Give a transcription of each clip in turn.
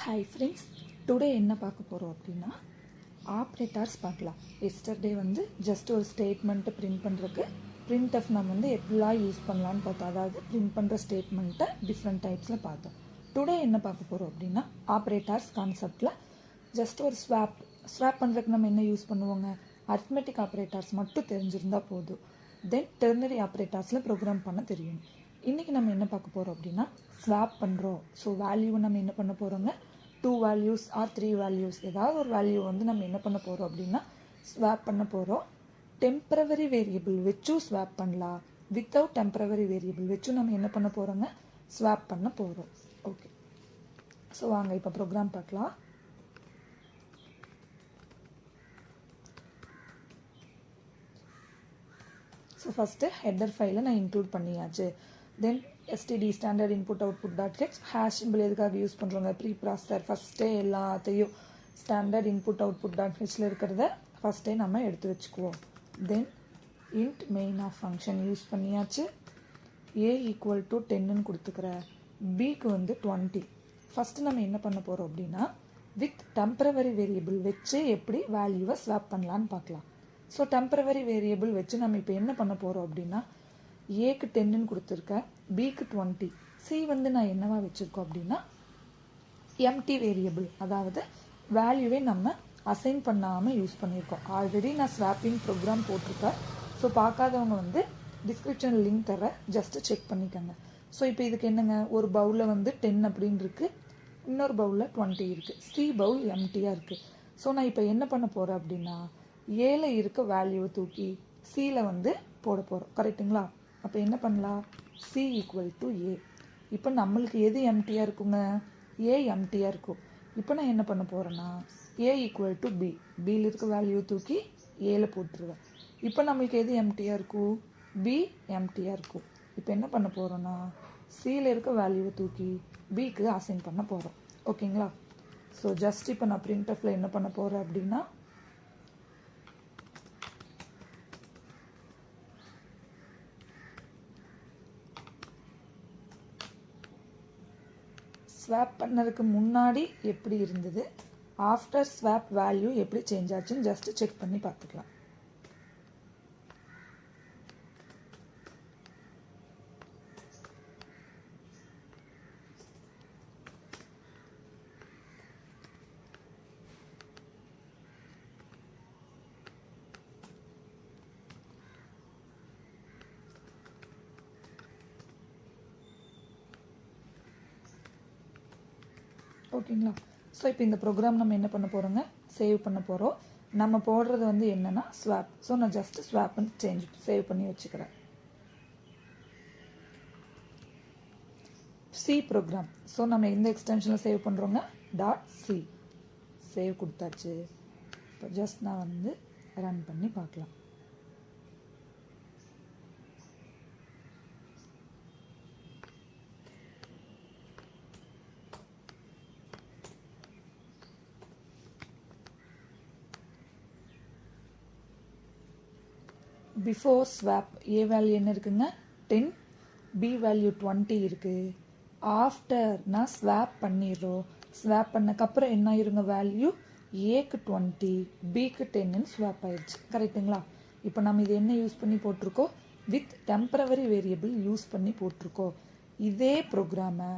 Hi friends, today என்ன பார்க்க போகிறோம் அப்படின்னா ஆப்ரேட்டர்ஸ் பார்க்கலாம். எஸ்டர்டே ஜஸ்ட் ஒரு ஸ்டேட்மெண்ட்டை பிரிண்ட் பண்ணுறதுக்கு பிரிண்ட்எஃப் நம்ம எப்படிலாம் யூஸ் பண்ணலான்னு பார்த்தோம். அதாவது பிரிண்ட் பண்ணுற ஸ்டேட்மெண்ட்டை டிஃப்ரெண்ட் டைப்ஸில் பார்த்தோம். டுடே என்ன பார்க்க போகிறோம் அப்படின்னா ஆப்ரேட்டர்ஸ் கான்செப்டில் ஜஸ்ட் ஒரு ஸ்வாப் பண்ணுறதுக்கு நம்ம என்ன யூஸ் பண்ணுவோங்க, அரித்மெட்டிக் ஆப்ரேட்டர்ஸ் மட்டும் தெரிஞ்சிருந்தால் போதும். தென் டெர்னரி ஆப்ரேட்டர்ஸில் ப்ரோக்ராம் பண்ண தெரியும். இன்றைக்கி நம்ம என்ன பார்க்க போகிறோம் அப்படின்னா ஸ்வாப் பண்ணுறோம். ஸோ வேல்யூவை நம்ம என்ன பண்ண போகிறோங்க, 2 values ஆர் 3 values ஏதாவது ஒரு வேல்யூ நம்ம என்ன பண்ண போகிறோம் அப்படின்னா ஸ்வாப் பண்ண போகிறோம். டெம்பரவரி வேரியபிள் வச்சும் ஸ்வாப் பண்ணலாம், வித்தவுட் டெம்பரவரி வேரியபிள் வச்சும் நம்ம என்ன பண்ண போகிறோங்க, ஸ்வாப் பண்ண போகிறோம். ஓகே, ஸோ வாங்க இப்போ ப்ரோக்ராம் பார்க்கலாம். ஸோ ஃபஸ்ட்டு ஹெட்டர் ஃபைலை நான் இன்க்ளூட் பண்ணியாச்சு. Then std standard input output dot H hash symbol எதுக்காக யூஸ் பண்ணுறோங்க, ப்ரீ ப்ராசஸர் ஃபஸ்ட்டே எல்லாத்தையும் ஸ்டாண்டர்ட் இன்புட் அவுட்புட் டாட் ஹெச்சில் இருக்கிறத ஃபஸ்ட்டே நம்ம எடுத்து வச்சுக்குவோம். Then int main of function use பண்ணியாச்சு. a ஈக்குவல் டு 10ன்னு கொடுத்துக்கிற, பிக்கு 20. ஃபஸ்ட்டு நம்ம என்ன பண்ண போகிறோம் அப்படின்னா வித் டெம்பரவரி வேரியபிள் வச்சு எப்படி வேல்யூவை ஸ்வாப் பண்ணலான்னு பார்க்கலாம். ஸோ டெம்பரவரி வேரியபிள் வச்சு நம்ம இப்போ என்ன பண்ண போகிறோம் அப்படின்னா ஏக்கு 10ன்னு கொடுத்துருக்கேன், பிக்கு 20, சி நான் என்னவா வச்சுருக்கோம் அப்படின்னா எம்டி வேரியபிள், அதாவது வேல்யூவே நம்ம அசைன் பண்ணாமல் யூஸ் பண்ணியிருக்கோம். ஆல்ரெடி நான் ஸ்வாப்பிங் ப்ரோக்ராம் போட்டிருக்கேன். ஸோ பார்க்காதவங்க டிஸ்கிரிப்ஷன் லிங்க் தர ஜஸ்ட்டு செக் பண்ணிக்கோங்க. ஸோ இப்போ இதுக்கு என்னங்க, ஒரு பவுலில் 10 அப்படின்னு இருக்குது, இன்னொரு பவுலில் 20 இருக்குது, சி பவுல் எம்டியாக இருக்குது. ஸோ நான் இப்போ என்ன பண்ண போகிறேன் அப்படின்னா ஏல இருக்க வேல்யூவை தூக்கி சியில் போட போகிறோம். கரெக்டுங்களா? அப்போ என்ன பண்ணலாம், சி ஈக்குவல் டு ஏ. இப்போ நம்மளுக்கு எது எம்டியாக இருக்குங்க, ஏ எம்டியாக இருக்கும். இப்போ நான் என்ன பண்ண போகிறேன்னா ஏ ஈக்குவல் டு பி, பியில் இருக்க வேல்யூ தூக்கி ஏல போட்டுருவேன். இப்போ நம்மளுக்கு எது எம்டியாக இருக்கும், பி எம்டியாக இருக்கும். இப்போ என்ன பண்ண போகிறோன்னா சியில் இருக்க வேல்யூவை தூக்கி பிக்கு அசைன் பண்ண போகிறோம். ஓகேங்களா? ஸோ ஜஸ்ட் இப்போ நான் பிரிண்ட்எஃப்ல என்ன பண்ண போகிறேன் அப்படின்னா ஸ்வாப் பண்ணதுக்கு முன்னாடி எப்படி இருந்தது, ஆஃப்டர் ஸ்வாப் வேல்யூ எப்படி சேஞ்ச் ஆச்சுன்னு ஜஸ்ட் செக் பண்ணி பார்த்துக்கலாம். ஓகேங்களா? ஸோ இப்போ இந்த ப்ரோக்ராம் நம்ம என்ன பண்ண போகிறோங்க, சேவ் பண்ண போகிறோம். நம்ம போடுறது என்னென்னா ஸ்வாப். ஸோ நான் ஜஸ்ட் ஸ்வாப்னு சேவ் பண்ணி வச்சுக்கிறேன். C program. ஸோ நம்ம எந்த எக்ஸ்டென்ஷனில் சேவ் பண்ணுறோங்க, .c சேவ் கொடுத்தாச்சு. இப்போ ஜஸ்ட் நான் ரன் பண்ணி பார்க்கலாம். பிஃபோர் ஸ்வாப் ஏ வேல்யூ என்ன இருக்குங்க, 10, பி வேல்யூ 20 இருக்குது. ஆஃப்டர் நான் ஸ்வாப் பண்ணிடுறோம். ஸ்வாப் பண்ணக்கப்புறம் என்ன ஆயிருங்க, வேல்யூ ஏக்கு 20, பிக்கு 10ன்னு ஸ்வாப் ஆயிடுச்சு. கரெக்டுங்களா? இப்போ நம்ம இது என்ன யூஸ் பண்ணி போட்டிருக்கோம், வித் டெம்பரவரி வேரியபிள் யூஸ் பண்ணி போட்டிருக்கோம். இதே ப்ரோக்ராமை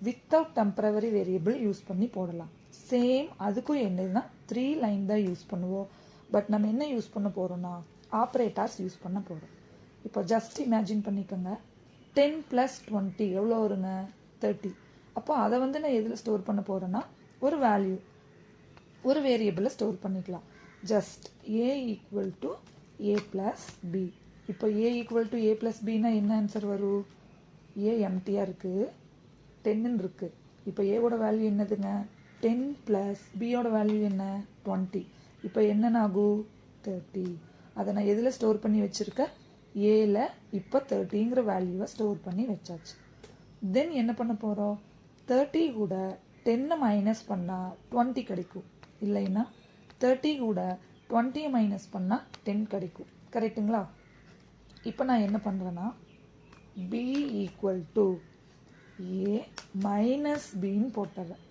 வித்தவுட் டெம்பரவரி வேரியபிள் யூஸ் பண்ணி போடலாம். சேம் அதுக்கும் என்னதுன்னா 3 லைன் தான் யூஸ் பண்ணுவோம். பட் நம்ம என்ன யூஸ் பண்ண போகிறோம்னா ஆப்ரேட்டர்ஸ் யூஸ் பண்ண போகிறோம். இப்போ ஜஸ்ட் இமேஜின் பண்ணிக்கோங்க, 10 + 20 எவ்வளோ வருங்க, 30. அப்போ அதை நான் எதில் ஸ்டோர் பண்ண போகிறேன்னா ஒரு வேல்யூ, ஒரு வேரியபிளில் ஸ்டோர் பண்ணிக்கலாம். Just A equal to A plus B. இப்போ A equal to A plus பின்னா என்ன ஆன்சர் வரும், ஏ எம்டியாக இருக்குது, 10ன்னு இருக்குது. இப்போ ஏவோட வேல்யூ என்னதுங்க, 10 + பியோட வேல்யூ என்ன, 20. இப்போ என்னென்ன ஆகும், 30. அதை நான் எதில் ஸ்டோர் பண்ணி வச்சுருக்கேன், ஏல இப்போ 30ங்கிற வேல்யூவை ஸ்டோர் பண்ணி வச்சாச்சு. தென் என்ன பண்ண போகிறோம், 30 கூட 10 மைனஸ் பண்ணால் 20 கிடைக்கும். இல்லைன்னா 30 கூட 20 மைனஸ் பண்ணால் 10 கிடைக்கும். கரெக்டுங்களா? இப்போ நான் என்ன பண்ணுறேன்னா B equal to A minus பின்னு போட்டுறேன்.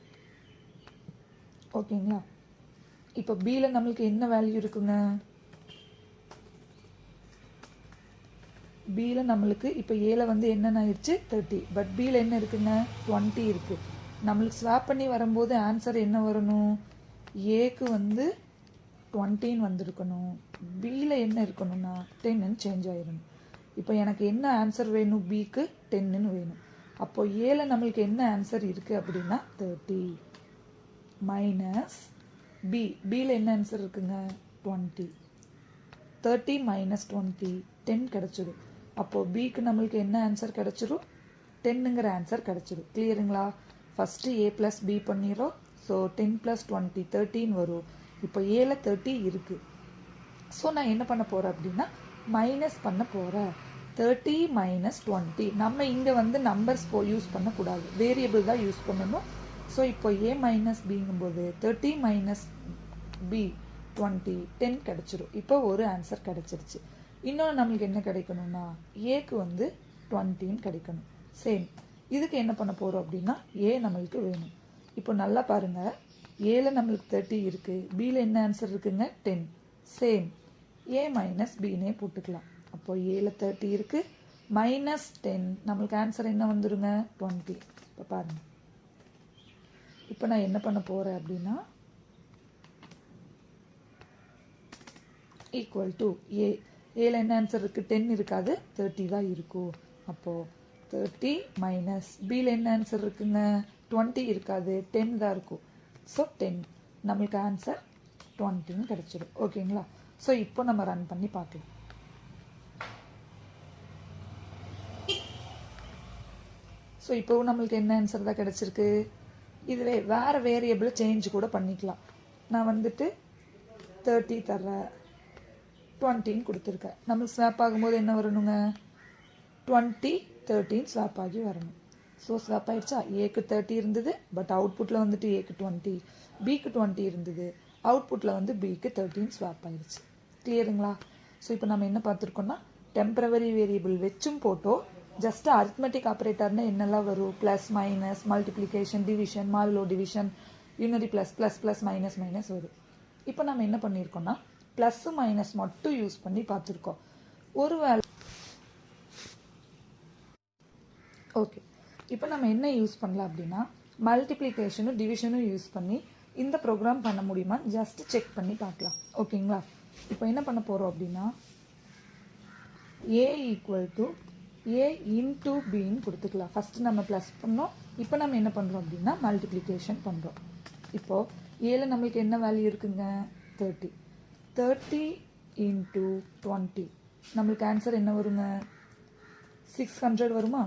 ஓகேங்களா? இப்போ பியில் நம்மளுக்கு என்ன வேல்யூ இருக்குங்க? பியில் நம்மளுக்கு இப்போ ஏல வந்து என்னென்ன ஆயிடுச்சு 30, பட் பியில் என்ன இருக்குங்க 20 இருக்குது. நம்மளுக்கு ஸ்வாப் பண்ணி வரும்போது ஆன்சர் என்ன வரணும்? ஏக்கு வந்து 20 வந்திருக்கணும், பியில் என்ன இருக்கணும்னா 10 சேஞ்ச் ஆயிடணும். இப்போ எனக்கு என்ன ஆன்சர் வேணும்? பிக்கு 10 வேணும். அப்போ ஏல நம்மளுக்கு என்ன ஆன்சர் இருக்குது அப்படின்னா 30 மைனஸ் பி. பியில் என்ன ஆன்சர் இருக்குங்க 20. 30 மைனஸ் 20 10 கிடச்சிடும். அப்போது பிக்கு நம்மளுக்கு என்ன ஆன்சர் கிடச்சிடும்? 10ங்கிற ஆன்சர் கிடச்சிடும். கிளியருங்களா? ஃபஸ்ட்டு ஏ ப்ளஸ் பி பண்ணிடுறோம். ஸோ 10 + 20 13 வரும். இப்போ ஏல 30 இருக்குது. ஸோ நான் என்ன பண்ண போகிறேன் அப்படின்னா மைனஸ் பண்ண போகிறேன். 30 மைனஸ் 20. நம்ம இங்கே வந்து நம்பர்ஸ் யூஸ் பண்ணக்கூடாது, வேரியபிள் தான் யூஸ் பண்ணணும். ஸோ இப்போ ஏ மைனஸ் பிங்கும்போது 30 மைனஸ் பி 20 10 கிடச்சிரும். இப்போ ஒரு ஆன்சர் கிடச்சிருச்சு. இன்னொன்று நம்மளுக்கு என்ன கிடைக்கணும்னா ஏக்கு வந்து 20 கிடைக்கணும். சேம் இதுக்கு என்ன பண்ண போகிறோம் அப்படின்னா ஏ நம்மளுக்கு வேணும். இப்போ நல்லா பாருங்கள், ஏல நம்மளுக்கு 30 இருக்குது, பியில் என்ன ஆன்சர் இருக்குங்க 10. சேம் ஏ மைனஸ் பின்னே போட்டுக்கலாம். அப்போ ஏல 30 இருக்குது மைனஸ் 10, நம்மளுக்கு ஆன்சர் என்ன வந்துடுங்க 20. இப்போ பாருங்கள், இப்போ நான் என்ன பண்ண போகிறேன் அப்படின்னா ஈக்குவல் டு ஏ. ஏல என்ன ஆன்சர் இருக்குது 10 இருக்காது, 30 தான் இருக்கும். அப்போது 30 மைனஸ் பியில் என்ன ஆன்சர் இருக்குங்க 20 இருக்காது, 10 தான் இருக்கும். ஸோ 10 நம்மளுக்கு ஆன்சர் 20 கிடச்சிடும். ஓகேங்களா? ஸோ இப்போ நம்ம ரன் பண்ணி பார்க்கலாம். ஸோ இப்போவும் நம்மளுக்கு என்ன ஆன்சர் தான் கிடச்சிருக்கு. இதுவே வேறு வேரியபிளை சேஞ்ச் கூட பண்ணிக்கலாம். நான் வந்துட்டு 30 தர்றேன், 20 கொடுத்துருக்கேன். நம்மளுக்கு ஸ்வாப் ஆகும்போது என்ன வரணுங்க 20 13 ஸ்வாப் ஆகி வரணும். ஸோ ஸ்வாப் ஆகிடுச்சா? ஏக்கு 30 இருந்தது, பட் அவுட்புட்டில் வந்துட்டு ஏக்கு 20, பிக்கு 20 இருந்தது, அவுட்புட்டில் வந்து பிக்கு 13 ஸ்வாப் ஆகிடுச்சு. கிளியருங்களா? ஸோ இப்போ நம்ம என்ன பார்த்துருக்கோம்னா டெம்பரவரி வேரியபிள் வச்சும் போட்டோம். ஜஸ்ட் அரித்மெட்டிக் ஆப்ரேட்டர்னு என்னெல்லாம் வரும்? Plus minus multiplication division modulo division யூனரி plus plus plus minus minus வரும். இப்போ நம்ம என்ன பண்ணியிருக்கோம்னா ப்ளஸ் மைனஸ் மட்டும் யூஸ் பண்ணி பார்த்துருக்கோம். ஒரு வேலை ஓகே. இப்போ நம்ம என்ன யூஸ் பண்ணலாம் அப்படின்னா மல்டிப்ளிகேஷனும் டிவிஷனும் யூஸ் பண்ணி இந்த ப்ரோக்ராம் பண்ண முடியுமா ஜஸ்ட் செக் பண்ணி பார்க்கலாம். ஓகேங்களா? இப்போ என்ன பண்ண போகிறோம் அப்படின்னா ஏ ஈக்குவல் டு ஏ இன்டூ பின்னு கொடுத்துக்கலாம். ஃபஸ்ட்டு நம்ம ப்ளஸ் பண்ணோம், இப்போ நம்ம என்ன பண்ணுறோம் அப்படின்னா மல்டிப்ளிகேஷன் பண்ணுறோம். இப்போது ஏல நம்மளுக்கு என்ன வேல்யூ இருக்குங்க 30. 30 இன்டூ 20 நம்மளுக்கு ஆன்சர் என்ன வருங்க 600 வருமா?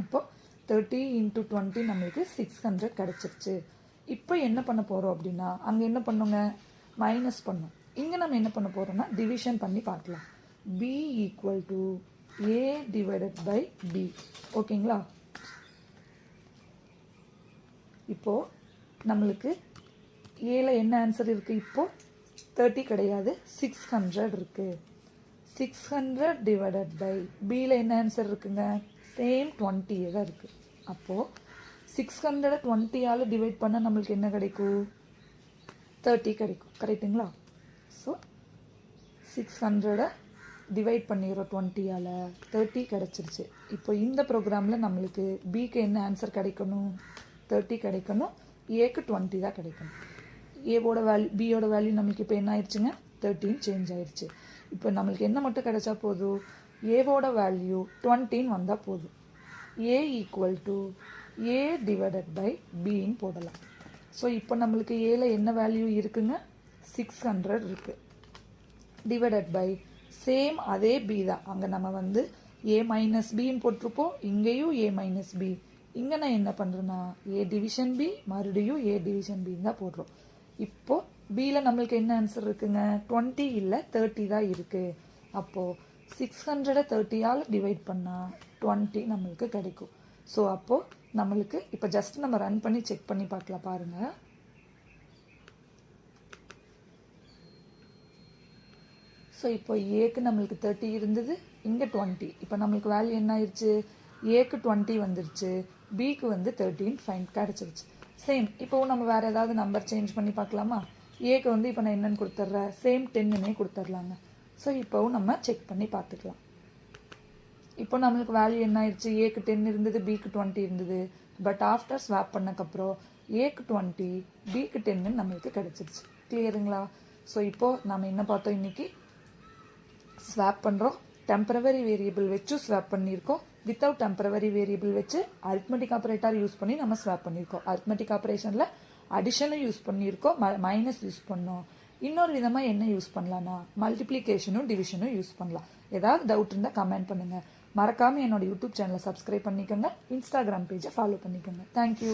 அப்போது 30 இன்டூ 20 நம்மளுக்கு 600 கிடச்சிருச்சு. இப்போ என்ன பண்ண போகிறோம் அப்படின்னா அங்கே என்ன பண்ணுங்க மைனஸ் பண்ணோம், இங்கே நம்ம என்ன பண்ண போகிறோம்னா டிவிஷன் பண்ணி பார்க்கலாம். b equal to a divided by b. ஓகேங்களா? இப்போது நம்மளுக்கு ஏல என்ன ஆன்சர் இருக்குது? இப்போது 30 கிடையாது, 600 இருக்குது. 600 டிவைடட் பை பியில் என்ன ஆன்சர் இருக்குங்க சேம் 20 தான் இருக்குது. அப்போது 600 20ஆல் டிவைட் பண்ணால் நம்மளுக்கு என்ன கிடைக்கும் 30 கிடைக்கும். கரெக்டுங்களா? ஸோ 600 டிவைட் பண்ணிடுறோம் 20ஆல் 30 கிடச்சிருச்சு. இப்போ இந்த ப்ரோக்ராமில் நம்மளுக்கு பிக்கு என்ன ஆன்சர் கிடைக்கணும் 30 கிடைக்கணும், ஏக்கு 20 தான் கிடைக்கணும். ஏவோட வேல்யூ பியோட வேல்யூ நம்மளுக்கு இப்போ என்ன ஆயிடுச்சுங்க 13 சேஞ்ச் ஆயிடுச்சு. இப்போ நம்மளுக்கு என்ன மட்டும் கிடைச்சா போதும் ஏவோட வேல்யூ 20 வந்தால் போதும். A equal to A divided by பின்னு போடலாம். ஸோ இப்போ நம்மளுக்கு ஏல என்ன வேல்யூ இருக்குங்க 600 இருக்குது, டிவைடட் பை சேம் அதே பி தான். அங்கே நம்ம வந்து ஏ மைனஸ் பின்னு போட்டிருப்போம், இங்கேயும் ஏ மைனஸ் பி. இங்கே நான் என்ன பண்ணுறேன்னா ஏ டிவிஷன் பி மறுபடியும் ஏ டிவிஷன் பின்னு தான் போடுறோம். இப்போது பியில் நம்மளுக்கு என்ன ஆன்சர் இருக்குங்க 20 இல்லை 30 தான் இருக்குது. அப்போது 600 30ஆல் டிவைட் பண்ணால் 20 நம்மளுக்கு கிடைக்கும். ஸோ அப்போது நம்மளுக்கு இப்போ ஜஸ்ட் நம்ம ரன் பண்ணி செக் பண்ணி பார்க்கலாம். பாருங்கள், ஸோ இப்போ ஏக்கு நம்மளுக்கு 30 இருந்தது, இங்கே 20. இப்போ நம்மளுக்கு வேல்யூ என்ன ஆயிடுச்சு ஏக்கு 20 வந்துருச்சு, பிக்கு வந்து 13 ஃபைன் கிடச்சிருச்சு. சேம் இப்போவும் நம்ம வேறு ஏதாவது நம்பர் சேஞ்ச் பண்ணி பார்க்கலாமா? ஏக்கு வந்து இப்போ நான் என்னென்னு கொடுத்துட்றேன், சேம் 10ன்னே கொடுத்துர்லாங்க. ஸோ இப்போவும் நம்ம செக் பண்ணி பார்த்துக்கலாம். இப்போ நம்மளுக்கு வேல்யூ என்ன ஆயிடுச்சு, ஏக்கு 10 இருந்தது, பிக்கு 20 இருந்தது. பட் ஆஃப்டர் ஸ்வாப் பண்ணக்கப்புறம் ஏக்கு 20, பிக்கு 10ன்னு நம்மளுக்கு கிடச்சிருச்சு. கிளியருங்களா? ஸோ இப்போது நம்ம என்ன பார்த்தோம், இன்னைக்கு ஸ்வாப் பண்ணுறோம். டெம்பரவரி வேரியபிள் வச்சு ஸ்வாப் பண்ணியிருக்கோம். வித்தவுட் டெம்பரவரி வேரியபிள் வச்சு அரித்மெட்டிக் ஆப்ரேட்டர் யூஸ் பண்ணி நம்ம ஸ்வாப் பண்ணியிருக்கோம். அரித்மெட்டிக் ஆப்ரேஷனில் அடிஷனும் யூஸ் பண்ணியிருக்கோம், மைனஸ் யூஸ் பண்ணோம். இன்னொரு விதமாக என்ன யூஸ் பண்ணலாம்னா மல்டிப்ளிகேஷனும் டிவிஷனும் யூஸ் பண்ணலாம். ஏதாவது டவுட் இருந்தால் கமெண்ட் பண்ணுங்கள். மறக்காமல் என்னோட யூடியூப் சேனலை சப்ஸ்கிரைப் பண்ணிக்கோங்க. இன்ஸ்டாகிராம் பேஜை ஃபாலோ பண்ணிக்கோங்க. தேங்க்யூ.